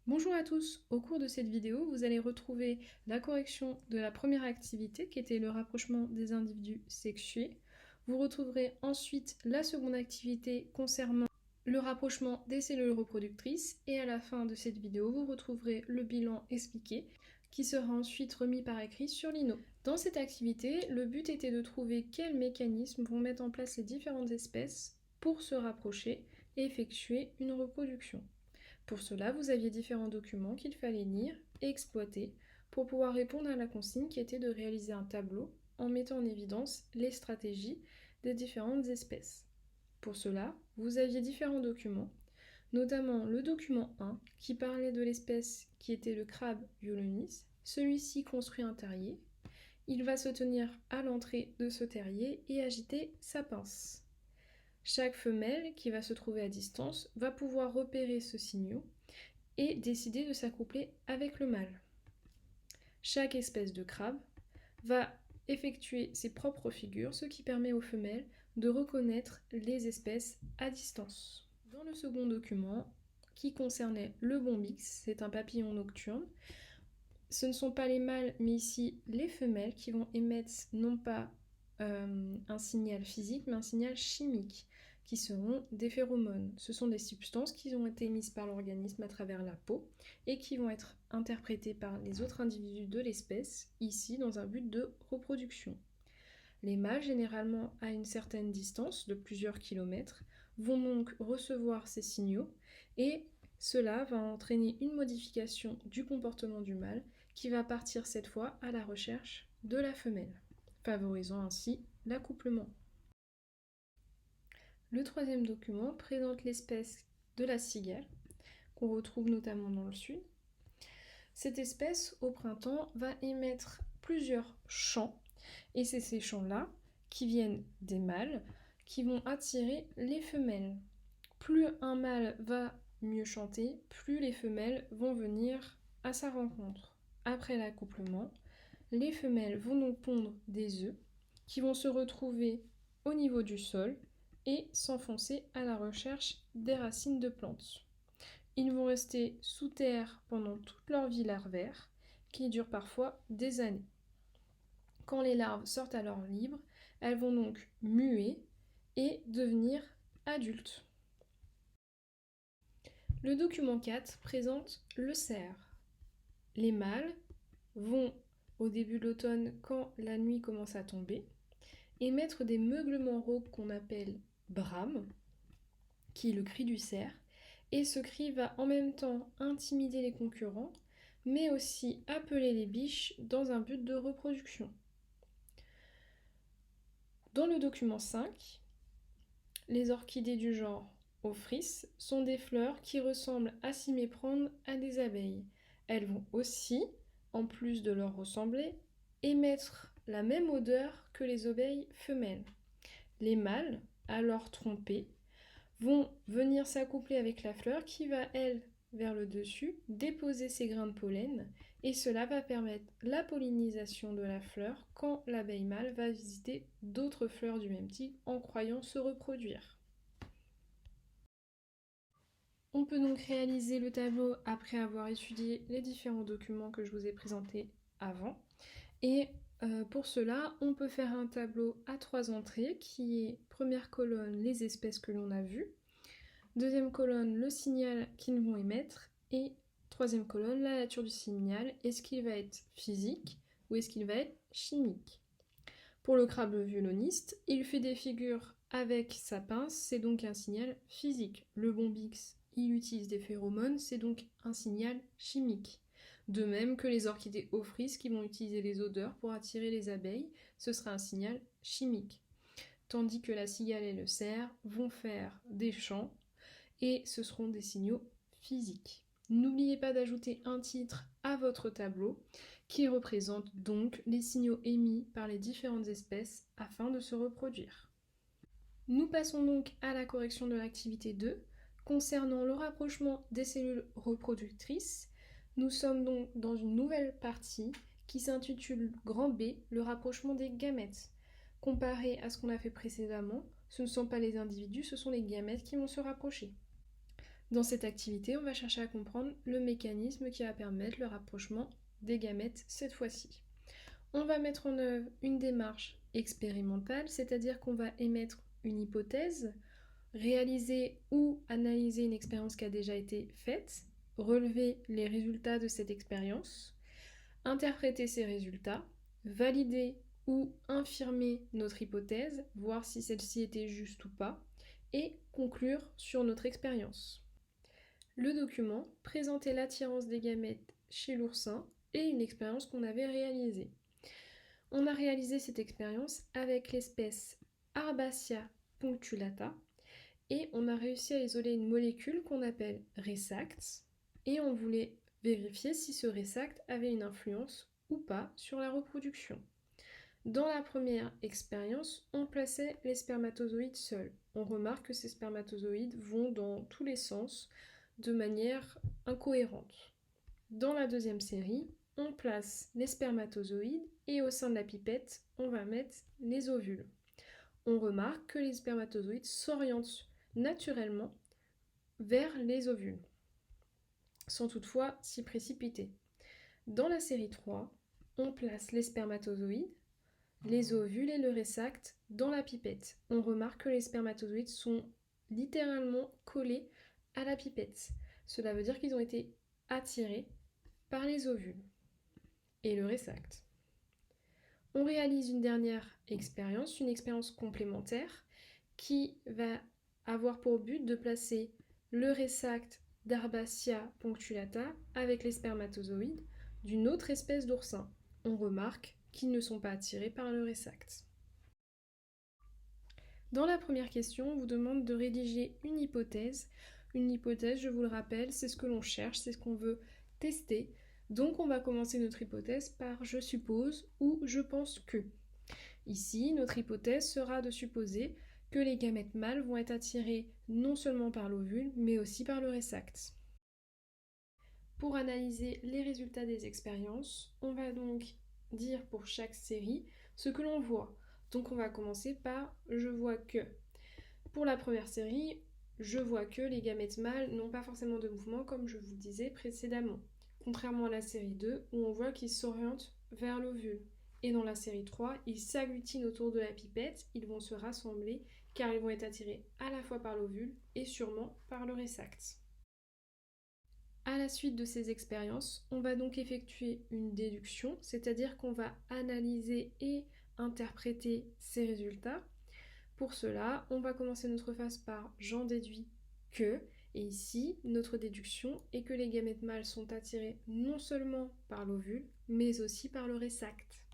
Bonjour à tous, au cours de cette vidéo, vous allez retrouver la correction de la première activité qui était le rapprochement des individus sexués. Vous retrouverez ensuite la seconde activité concernant le rapprochement des cellules reproductrices et à la fin de cette vidéo, vous retrouverez le bilan expliqué qui sera ensuite remis par écrit sur Lino. Dans cette activité, le but était de trouver quels mécanismes vont mettre en place les différentes espèces pour se rapprocher et effectuer une reproduction. Pour cela, vous aviez différents documents qu'il fallait lire et exploiter pour pouvoir répondre à la consigne qui était de réaliser un tableau en mettant en évidence les stratégies des différentes espèces. Pour cela, vous aviez différents documents, notamment le document 1 qui parlait de l'espèce qui était le crabe violonis. Celui-ci construit un terrier. Il va se tenir à l'entrée de ce terrier et agiter sa pince. Chaque femelle qui va se trouver à distance va pouvoir repérer ce signal et décider de s'accoupler avec le mâle. Chaque espèce de crabe va effectuer ses propres figures, ce qui permet aux femelles de reconnaître les espèces à distance. Dans le second document, qui concernait le bombix, c'est un papillon nocturne, ce ne sont pas les mâles, mais ici les femelles qui vont émettre non pas un signal physique, mais un signal chimique, qui seront des phéromones. Ce sont des substances qui ont été émises par l'organisme à travers la peau et qui vont être interprétées par les autres individus de l'espèce, ici dans un but de reproduction. Les mâles, généralement à une certaine distance, de plusieurs kilomètres, vont donc recevoir ces signaux et cela va entraîner une modification du comportement du mâle qui va partir cette fois à la recherche de la femelle, favorisant ainsi l'accouplement. Le troisième document présente l'espèce de la cigale, qu'on retrouve notamment dans le sud. Cette espèce, au printemps, va émettre plusieurs chants, et c'est ces chants-là qui viennent des mâles, qui vont attirer les femelles. Plus un mâle va mieux chanter, plus les femelles vont venir à sa rencontre. Après l'accouplement, les femelles vont donc pondre des œufs qui vont se retrouver au niveau du sol et s'enfoncer à la recherche des racines de plantes. Ils vont rester sous terre pendant toute leur vie larvaire, qui dure parfois des années. Quand les larves sortent à leur libre, elles vont donc muer et devenir adultes. Le document 4 présente le cerf. Les mâles vont, au début de l'automne, quand la nuit commence à tomber, émettre des meuglements rauques qu'on appelle brame, qui est le cri du cerf, et ce cri va en même temps intimider les concurrents, mais aussi appeler les biches dans un but de reproduction. Dans le document 5, les orchidées du genre Ophrys sont des fleurs qui ressemblent à s'y méprendre à des abeilles. Elles vont aussi, en plus de leur ressembler, émettre la même odeur que les abeilles femelles. Les mâles, alors trompés, vont venir s'accoupler avec la fleur qui va, elle, vers le dessus, déposer ses grains de pollen et cela va permettre la pollinisation de la fleur quand l'abeille mâle va visiter d'autres fleurs du même type en croyant se reproduire. On peut donc réaliser le tableau après avoir étudié les différents documents que je vous ai présentés avant. Et pour cela, on peut faire un tableau à 3 entrées qui est première colonne, les espèces que l'on a vues, deuxième colonne, le signal qu'ils vont émettre, et troisième colonne, la nature du signal, est-ce qu'il va être physique ou est-ce qu'il va être chimique. Pour le crabe violoniste, il fait des figures avec sa pince, c'est donc un signal physique. Le bombix, il utilise des phéromones, c'est donc un signal chimique. De même que les orchidées Ophrys qui vont utiliser les odeurs pour attirer les abeilles, ce sera un signal chimique. Tandis que la cigale et le cerf vont faire des chants et ce seront des signaux physiques. N'oubliez pas d'ajouter un titre à votre tableau qui représente donc les signaux émis par les différentes espèces afin de se reproduire. Nous passons donc à la correction de l'activité 2 concernant le rapprochement des cellules reproductrices. Nous sommes donc dans une nouvelle partie qui s'intitule Grand B, le rapprochement des gamètes. Comparé à ce qu'on a fait précédemment, ce ne sont pas les individus, ce sont les gamètes qui vont se rapprocher. Dans cette activité, on va chercher à comprendre le mécanisme qui va permettre le rapprochement des gamètes cette fois-ci. On va mettre en œuvre une démarche expérimentale, c'est-à-dire qu'on va émettre une hypothèse, réaliser ou analyser une expérience qui a déjà été faite, relever les résultats de cette expérience, interpréter ces résultats, valider ou infirmer notre hypothèse, voir si celle-ci était juste ou pas, et conclure sur notre expérience. Le document présentait l'attirance des gamètes chez l'oursin et une expérience qu'on avait réalisée. On a réalisé cette expérience avec l'espèce Arbacia punctulata et on a réussi à isoler une molécule qu'on appelle Resact et on voulait vérifier si ce Resact avait une influence ou pas sur la reproduction. Dans la première expérience, on plaçait les spermatozoïdes seuls. On remarque que ces spermatozoïdes vont dans tous les sens de manière incohérente. Dans la deuxième série, on place les spermatozoïdes et au sein de la pipette, on va mettre les ovules. On remarque que les spermatozoïdes s'orientent naturellement vers les ovules, sans toutefois s'y précipiter. Dans la série 3, on place les spermatozoïdes, les ovules et le Resact dans la pipette. On remarque que les spermatozoïdes sont littéralement collés à la pipette. Cela veut dire qu'ils ont été attirés par les ovules et le Resact. On réalise une dernière expérience, une expérience complémentaire qui va avoir pour but de placer le Resact d'Arbacia punctulata avec les spermatozoïdes d'une autre espèce d'oursin. On remarque qu'ils ne sont pas attirés par le Resact. Dans la première question, on vous demande de rédiger une hypothèse. Une hypothèse, je vous le rappelle, c'est ce que l'on cherche, c'est ce qu'on veut tester. Donc on va commencer notre hypothèse par je suppose ou je pense que. Ici, notre hypothèse sera de supposer que les gamètes mâles vont être attirés non seulement par l'ovule, mais aussi par le Resact. Pour analyser les résultats des expériences, on va donc dire pour chaque série ce que l'on voit. Donc on va commencer par je vois que. Pour la première série, je vois que les gamètes mâles n'ont pas forcément de mouvement comme je vous le disais précédemment. Contrairement à la série 2 où on voit qu'ils s'orientent vers l'ovule. Et dans la série 3, ils s'agglutinent autour de la pipette, ils vont se rassembler car ils vont être attirés à la fois par l'ovule et sûrement par le Resact. À la suite de ces expériences, on va donc effectuer une déduction, c'est-à-dire qu'on va analyser et interpréter ces résultats. Pour cela, on va commencer notre phase par j'en déduis que, et ici, notre déduction est que les gamètes mâles sont attirés non seulement par l'ovule, mais aussi par le Resact.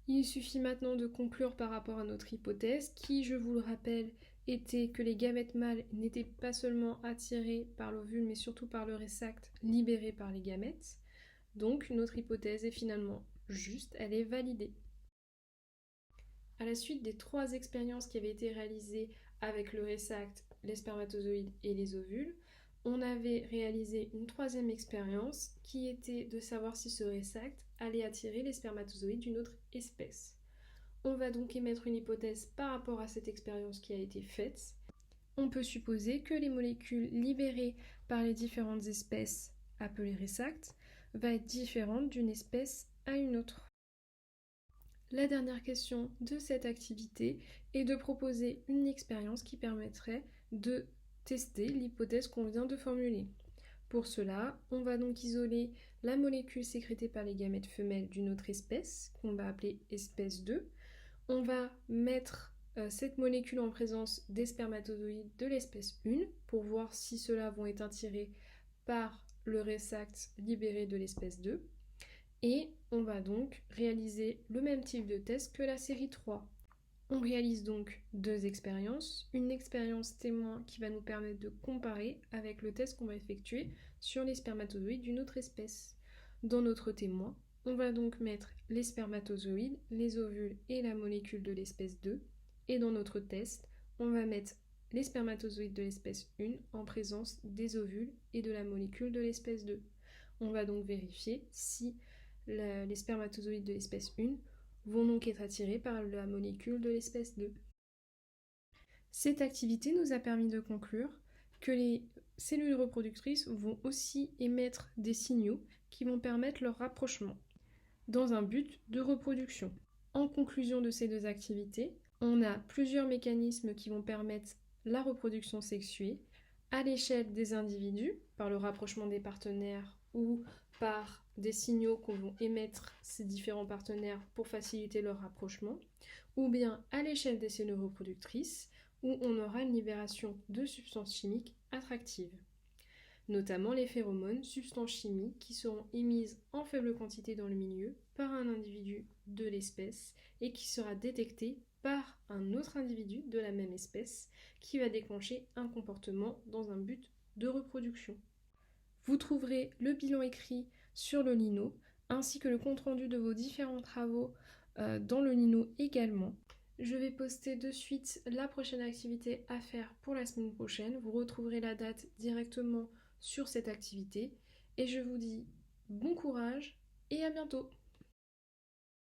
Il suffit maintenant de conclure par rapport à notre hypothèse, qui, je vous le rappelle, était que les gamètes mâles n'étaient pas seulement attirés par l'ovule, mais surtout par le Resact libéré par les gamètes. Donc notre hypothèse est finalement juste, elle est validée. À la suite des 3 expériences qui avaient été réalisées avec le Resact, les spermatozoïdes et les ovules, on avait réalisé une 3e expérience qui était de savoir si ce Resact allait attirer les spermatozoïdes d'une autre espèce. On va donc émettre une hypothèse par rapport à cette expérience qui a été faite. On peut supposer que les molécules libérées par les différentes espèces appelées Resact vont être différentes d'une espèce à une autre. La dernière question de cette activité est de proposer une expérience qui permettrait de tester l'hypothèse qu'on vient de formuler. Pour cela, on va donc isoler la molécule sécrétée par les gamètes femelles d'une autre espèce, qu'on va appeler espèce 2. On va mettre cette molécule en présence des spermatozoïdes de l'espèce 1 pour voir si ceux-là vont être attirés par le Resact libéré de l'espèce 2. Et on va donc réaliser le même type de test que la série 3. On réalise donc 2 expériences. Une expérience témoin qui va nous permettre de comparer avec le test qu'on va effectuer sur les spermatozoïdes d'une autre espèce. Dans notre témoin, on va donc mettre les spermatozoïdes, les ovules et la molécule de l'espèce 2. Et dans notre test, on va mettre les spermatozoïdes de l'espèce 1 en présence des ovules et de la molécule de l'espèce 2. On va donc vérifier si les spermatozoïdes de l'espèce 1 vont donc être attirés par la molécule de l'espèce 2. Cette activité nous a permis de conclure que les cellules reproductrices vont aussi émettre des signaux qui vont permettre leur rapprochement dans un but de reproduction. En conclusion de ces deux activités, on a plusieurs mécanismes qui vont permettre la reproduction sexuée à l'échelle des individus, par le rapprochement des partenaires ou par des signaux qu'on va émettre ces différents partenaires pour faciliter leur rapprochement, ou bien à l'échelle des cellules reproductrices, où on aura une libération de substances chimiques attractives, notamment les phéromones, substances chimiques qui seront émises en faible quantité dans le milieu par un individu de l'espèce et qui sera détecté par un autre individu de la même espèce qui va déclencher un comportement dans un but de reproduction. Vous trouverez le bilan écrit sur le Lino ainsi que le compte-rendu de vos différents travaux dans le Lino également. Je vais poster de suite la prochaine activité à faire pour la semaine prochaine. Vous retrouverez la date directement sur cette activité. Et je vous dis bon courage et à bientôt!